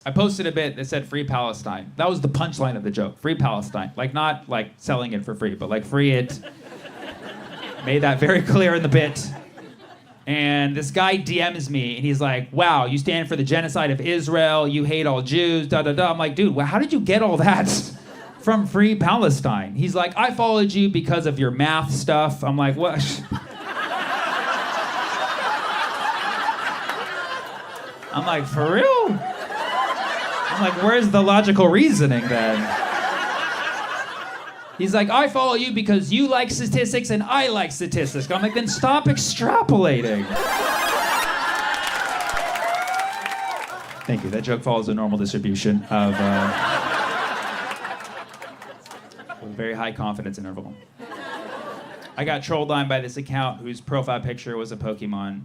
I posted a bit that said free Palestine. That was the punchline of the joke. Free Palestine. Like, not like selling it for free, but like free it. Made that very clear in the bit. And this guy DMs me, and he's like, wow, you stand for the genocide of Israel, you hate all Jews, da-da-da. I'm like, dude, well, how did you get all that from Free Palestine? He's like, I followed you because of your math stuff. I'm like, what? I'm like, for real? I'm like, where's the logical reasoning then? He's like, I follow you because you like statistics and I like statistics. I'm like, then stop extrapolating. Thank you. That joke follows a normal distribution of a very high confidence interval. I got trolled on by this account whose profile picture was a Pokemon.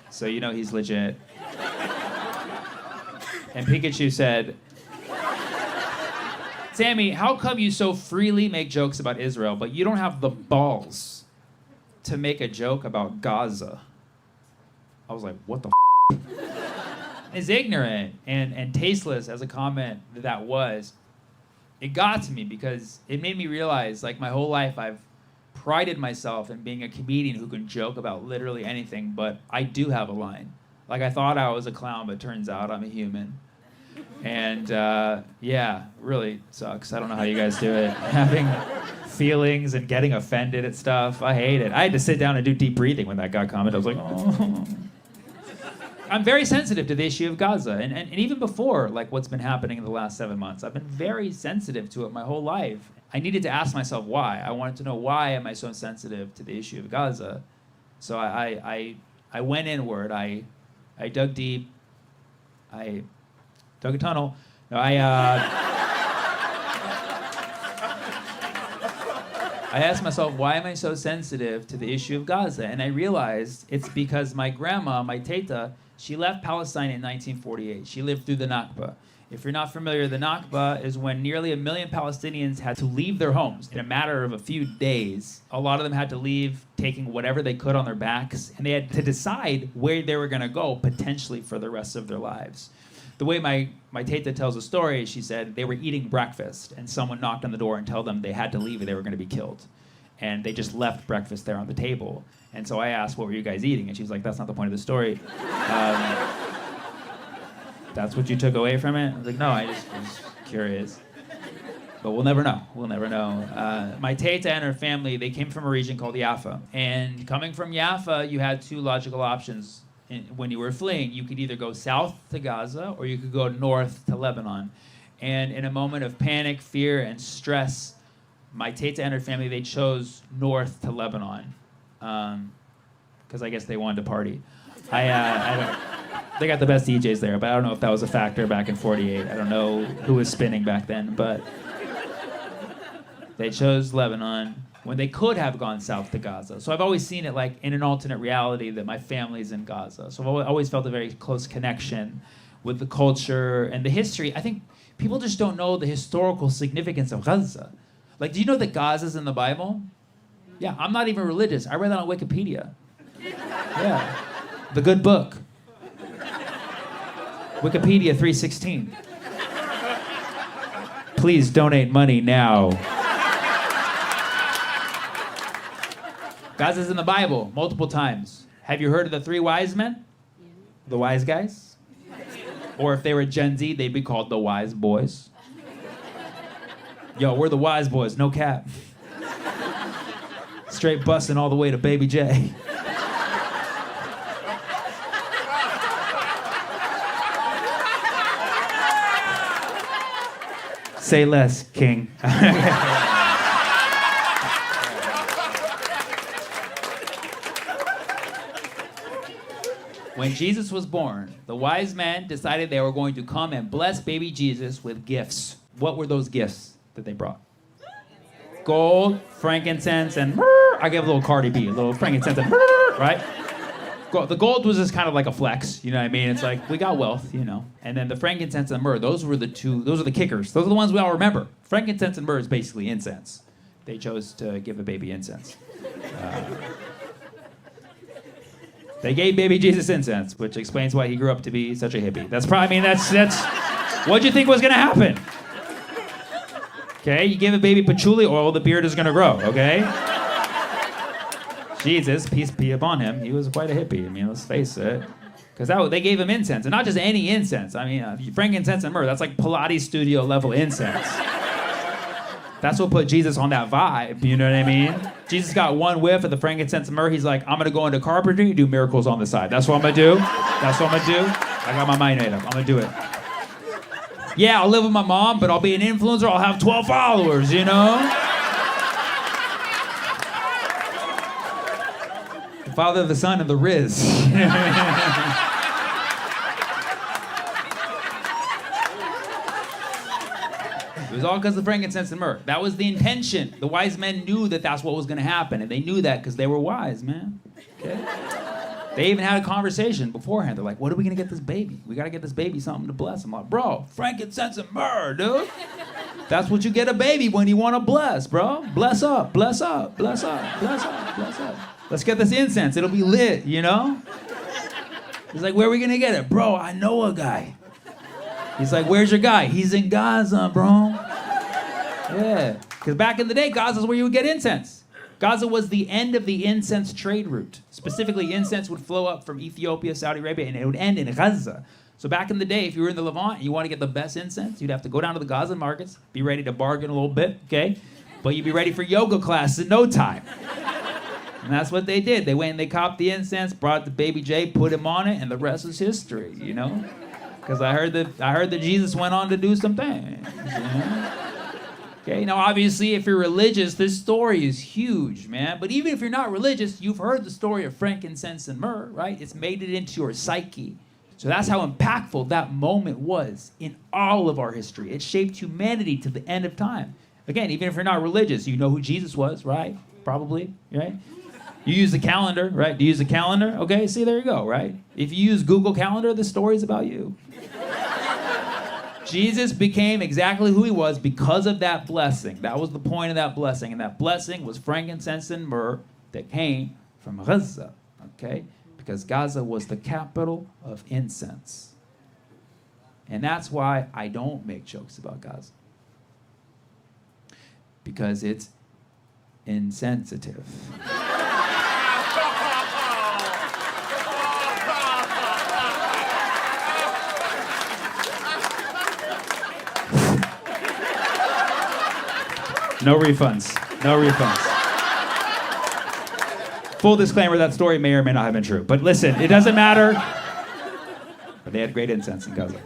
So you know he's legit. And Pikachu said, Sammy, how come you so freely make jokes about Israel, but you don't have the balls to make a joke about Gaza? I was like, what the f***? As ignorant and tasteless as a comment that was, it got to me because it made me realize, like, my whole life I've prided myself in being a comedian who can joke about literally anything, but I do have a line. Like, I thought I was a clown, but turns out I'm a human. And yeah, really sucks. I don't know how you guys do it. Having feelings and getting offended at stuff. I hate it. I had to sit down and do deep breathing when that got commented. I was like, oh. I'm very sensitive to the issue of Gaza. And even before, like, what's been happening in the last 7 months, I've been very sensitive to it my whole life. I needed to ask myself why. I wanted to know, why am I so sensitive to the issue of Gaza? So I went inward. I dug deep. I dug a tunnel. No, I asked myself, why am I so sensitive to the issue of Gaza? And I realized it's because my grandma, my teta, she left Palestine in 1948. She lived through the Nakba. If you're not familiar, the Nakba is when nearly 1 million Palestinians had to leave their homes in a matter of a few days. A lot of them had to leave, taking whatever they could on their backs, and they had to decide where they were going to go, potentially for the rest of their lives. The way my teta tells the story, she said they were eating breakfast, and someone knocked on the door and told them they had to leave or they were going to be killed. And they just left breakfast there on the table. And so I asked, what were you guys eating? And she was like, that's not the point of the story. That's what you took away from it? I was like, no, I just was curious. But we'll never know. We'll never know. My teta and her family, they came from a region called Jaffa. And coming from Jaffa, you had two logical options. When you were fleeing, you could either go south to Gaza or you could go north to Lebanon. And in a moment of panic, fear, and stress, my teta and her family, they chose north to Lebanon. Because I guess they wanted to party. They got the best DJs there, but I don't know if that was a factor back in 48. I don't know who was spinning back then, but they chose Lebanon when they could have gone south to Gaza. So I've always seen it like in an alternate reality that my family's in Gaza. So I've always felt a very close connection with the culture and the history. I think people just don't know the historical significance of Gaza. Like, do you know that Gaza's in the Bible? Yeah, I'm not even religious. I read that on Wikipedia. Yeah, the good book. Wikipedia 316. Please donate money now. Gaza's in the Bible multiple times. Have you heard of the 3 wise men? The wise guys? Or if they were Gen Z, they'd be called the wise boys. Yo, we're the wise boys, no cap. Straight busting all the way to Baby J. Say less, King. When Jesus was born, the wise men decided they were going to come and bless baby Jesus with gifts. What were those gifts that they brought? Gold, frankincense, and I gave a little Cardi B, a little frankincense and right? The gold was just kind of like a flex, you know what I mean? It's like, we got wealth, you know. And then the frankincense and myrrh, those are the kickers. Those are the ones we all remember. Frankincense and myrrh is basically incense. They chose to give a baby incense. They gave baby Jesus incense, which explains why he grew up to be such a hippie. That's probably, that's, what'd you think was gonna happen? Okay, you give a baby patchouli oil, the beard is gonna grow, okay? Jesus, peace be upon him, he was quite a hippie. I mean, let's face it. Because they gave him incense, and not just any incense. I mean, frankincense and myrrh, that's like Pilates studio level incense. That's what put Jesus on that vibe, you know what I mean? Jesus got one whiff of the frankincense and myrrh. He's like, I'm gonna go into carpentry and do miracles on the side. That's what I'm gonna do. That's what I'm gonna do. I got my mind made up. I'm gonna do it. Yeah, I'll live with my mom, but I'll be an influencer. I'll have 12 followers, you know? The Father, the Son, and the Riz. It was all because of frankincense and myrrh. That was the intention. The wise men knew that that's what was going to happen, and they knew that because they were wise, man. Okay? They even had a conversation beforehand. They're like, what are we going to get this baby? We got to get this baby something to bless. I'm like, bro, frankincense and myrrh, dude. That's what you get a baby when you want to bless, bro. Bless up, bless up, bless up, bless up, bless up. Let's get this incense. It'll be lit, you know? He's like, where are we going to get it? Bro, I know a guy. He's like, where's your guy? He's in Gaza, bro. Yeah, because back in the day, Gaza is where you would get incense. Gaza was the end of the incense trade route. Specifically, incense would flow up from Ethiopia, Saudi Arabia, and it would end in Gaza. So back in the day, if you were in the Levant and you want to get the best incense, you'd have to go down to the Gaza markets, be ready to bargain a little bit, okay? But you'd be ready for yoga class in no time. And that's what they did. They went and they copped the incense, brought the baby J, put him on it, and the rest is history, you know? Because I heard that Jesus went on to do some things. You know? Okay, now obviously if you're religious, this story is huge, man. But even if you're not religious, you've heard the story of frankincense and myrrh, right? It's made it into your psyche. So that's how impactful that moment was in all of our history. It shaped humanity to the end of time. Again, even if you're not religious, you know who Jesus was, right? Probably, right? You use the calendar, right? Do you use the calendar? Okay, see, there you go, right? If you use Google Calendar, the story's about you. Jesus became exactly who he was because of that blessing. That was the point of that blessing. And that blessing was frankincense and myrrh that came from Gaza, okay? Because Gaza was the capital of incense. And that's why I don't make jokes about Gaza. Because it's insensitive. No refunds. No refunds. Full disclaimer, that story may or may not have been true. But listen, it doesn't matter. But they had great incense in Gaza.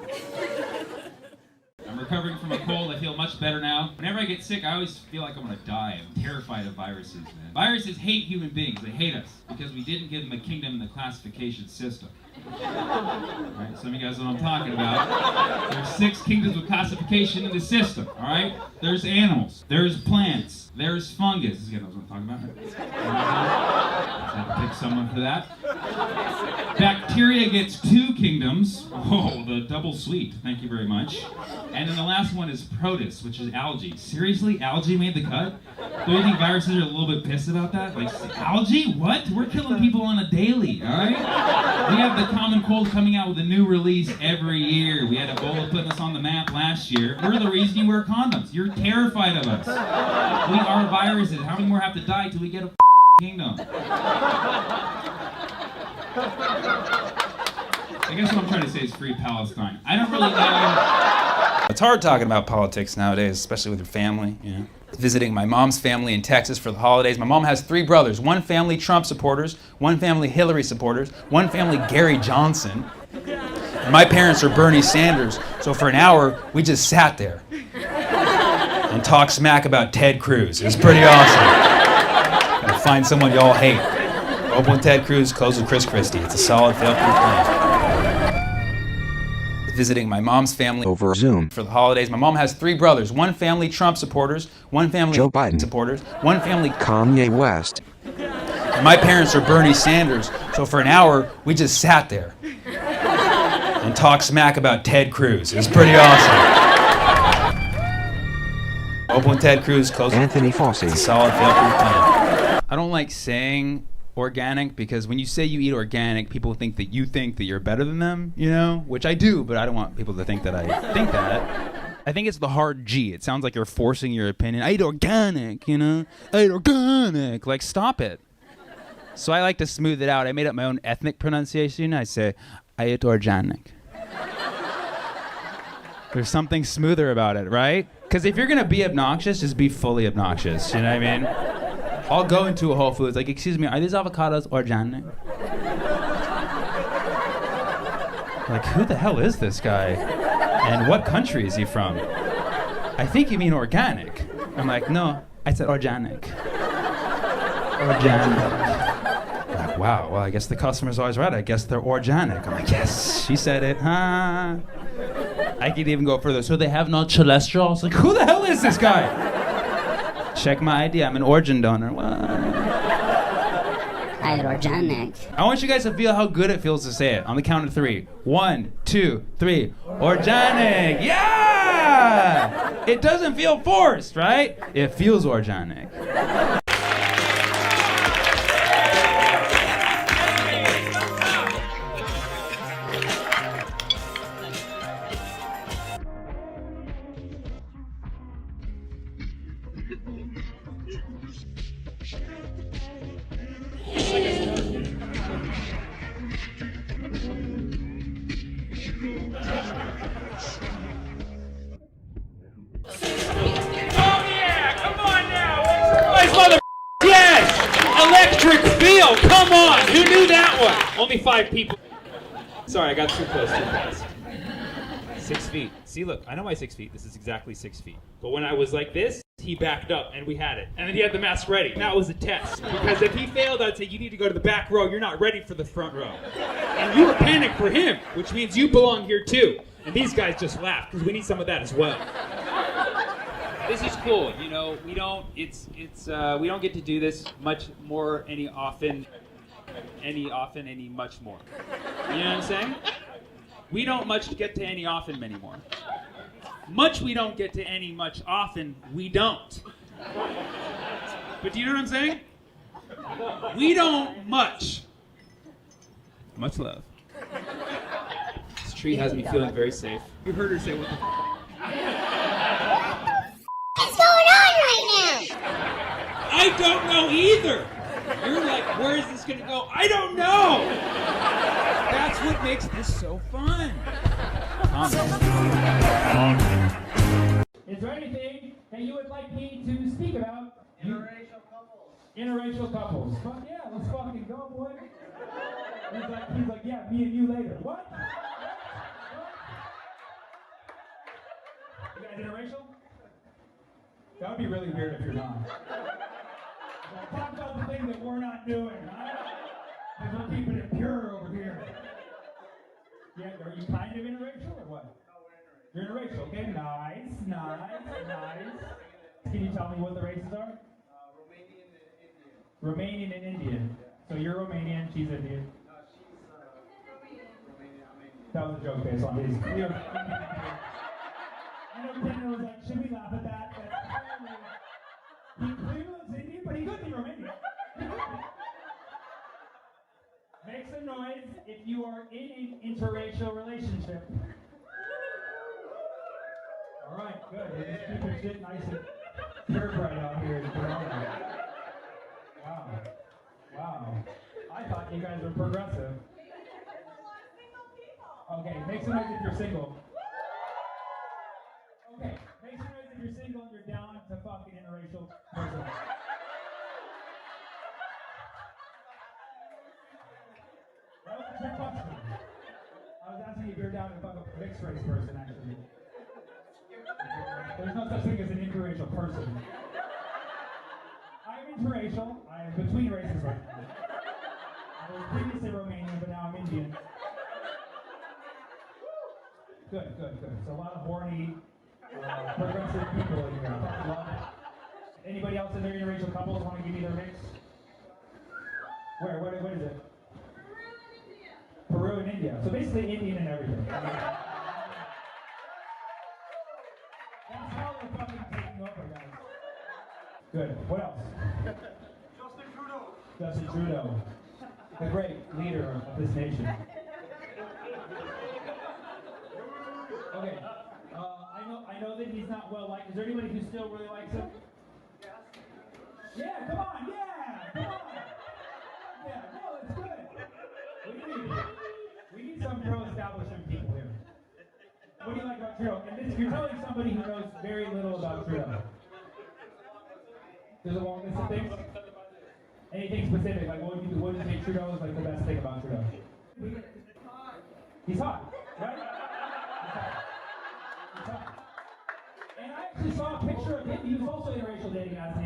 I'm recovering from a cold. I feel much better now. Whenever I get sick, I always feel like I'm going to die. I'm terrified of viruses, man. Viruses hate human beings. They hate us because we didn't give them a kingdom in the classification system. Right, some of you guys know what I'm talking about. There's 6 kingdoms of classification in the system, all right? There's animals, there's plants, there's fungus. You guys know what I'm talking about? I had to pick someone for that. Bacteria gets 2 kingdoms. Oh, the double sweet, thank you very much. And then the last one is protists, which is algae. Seriously, algae made the cut? Do you think viruses are a little bit pissed about that? Like, algae? What? We're killing people on a daily, all right? We have the common cold coming out with a new release every year. We had Ebola putting us on the map last year. We're the reason you wear condoms. You're terrified of us. We are viruses. How many more have to die till we get a kingdom? I guess what I'm trying to say is free Palestine. I don't really know. It's hard talking about politics nowadays, especially with your family, you know. Visiting my mom's family in Texas for the holidays. My mom has 3 brothers. One family Trump supporters, one family Hillary supporters, one family Gary Johnson. And my parents are Bernie Sanders. So for an hour, we just sat there and talked smack about Ted Cruz. It was pretty awesome. Gotta find someone y'all hate. Open with Ted Cruz, close with Chris Christie. It's a solid fail-proof plan. Visiting my mom's family over Zoom for the holidays. My mom has 3 brothers. One family Trump supporters, one family Joe Biden supporters, one family Kanye West. And my parents are Bernie Sanders. So for an hour, we just sat there and talked smack about Ted Cruz. It was pretty awesome. Open with Ted Cruz, close with Anthony Fauci. It's a solid fail-proof plan. I don't like saying organic because when you say you eat organic, people think that you're better than them, you know? Which I do, but I don't want people to think that I think that. I think it's the hard G. It sounds like you're forcing your opinion. I eat organic, you know? I eat organic. Like, stop it. So I like to smooth it out. I made up my own ethnic pronunciation. I say, I eat organic. There's something smoother about it, right? Because if you're going to be obnoxious, just be fully obnoxious. You know what I mean? I'll go into a Whole Foods, like, excuse me, are these avocados organic? Like, who the hell is this guy? And what country is he from? I think you mean organic. I'm like, no, I said organic. Organic. Like, wow, well, I guess the customer's always right. I guess they're organic. I'm like, yes, she said it, huh? I could even go further. So they have no cholesterol? It's like, who the hell is this guy? Check my ID. I'm an organ donor. What? I eat organic. I want you guys to feel how good it feels to say it. On the count of 3. 1, 2, 3. Organic. Yeah! It doesn't feel forced, right? It feels organic. Electric feel, come on! Who knew that one? Only 5 people. Sorry, I got too close too fast. 6 feet. See, look, I know my 6 feet. This is exactly 6 feet. But when I was like this, he backed up and we had it. And then he had the mask ready. That was a test. Because if he failed, I'd say, you need to go to the back row. You're not ready for the front row. And you were panicked for him, which means you belong here too. And these guys just laughed because we need some of that as well. This is cool, you know. We don't get to do this much more any much more. You know what I'm saying? We don't much get to any often anymore. Much we don't get to any much often, we don't. But do you know what I'm saying? We don't much. Much love. This tree has me feeling very safe. You heard her say what the What's going on right now? I don't know either. You're like, where is this going to go? I don't know. That's what makes this so fun. Is there anything that you would like me to speak about? Interracial couples. Interracial couples. Fuck yeah, let's fucking go, boy. He's like, yeah, me and you later. What? You guys interracial? That would be really weird if you're not. Talk about the thing that we're not doing, right? Because we're keeping it pure over here. Yeah, are you kind of interracial or what? No, we're interracial. You're interracial, okay? Nice. Can you tell me what the races are? Romanian and Indian. Romanian and Indian. So you're Romanian, she's Indian. No, she's Romanian, I'm Indian. That was a joke based on these. I know Kendra was like, should we laugh at that? He clearly looks Indian, but he could be Romanian. Make some noise if you are in an interracial relationship. All right, good. We're just keeping shit nice and purebred out here in Toronto. Wow. I thought you guys were progressive. Okay, make some noise if you're single. Okay, make some noise if you're single and you're down to fucking interracial person. That was a trick question. I was asking if you're down to fuck a mixed race person, actually. There's no such thing as an interracial person. I'm interracial. I am between races right now. I was previously Romanian, but now I'm Indian. Good. So a lot of horny, progressive people in here. Anybody else in their interracial couples want to give me their mix? Where is it? Peru and India. So basically Indian and everything. That's how we're fucking taking over, guys. Good. What else? Justin Trudeau. Justin Trudeau, the great leader of this nation. Okay, I know that he's not well liked. Is there anybody who still really likes him? Yeah, come on, yeah, come on. Yeah, no, it's good. We need some pro-establishment people here. What do you like about Trudeau? And this, you're telling somebody who knows very little about Trudeau. There's a long list of things. Anything specific? Like what would you say Trudeau is like the best thing about Trudeau? He's hot, right? He's hot. And I actually saw a picture of him. He was also interracial dating as an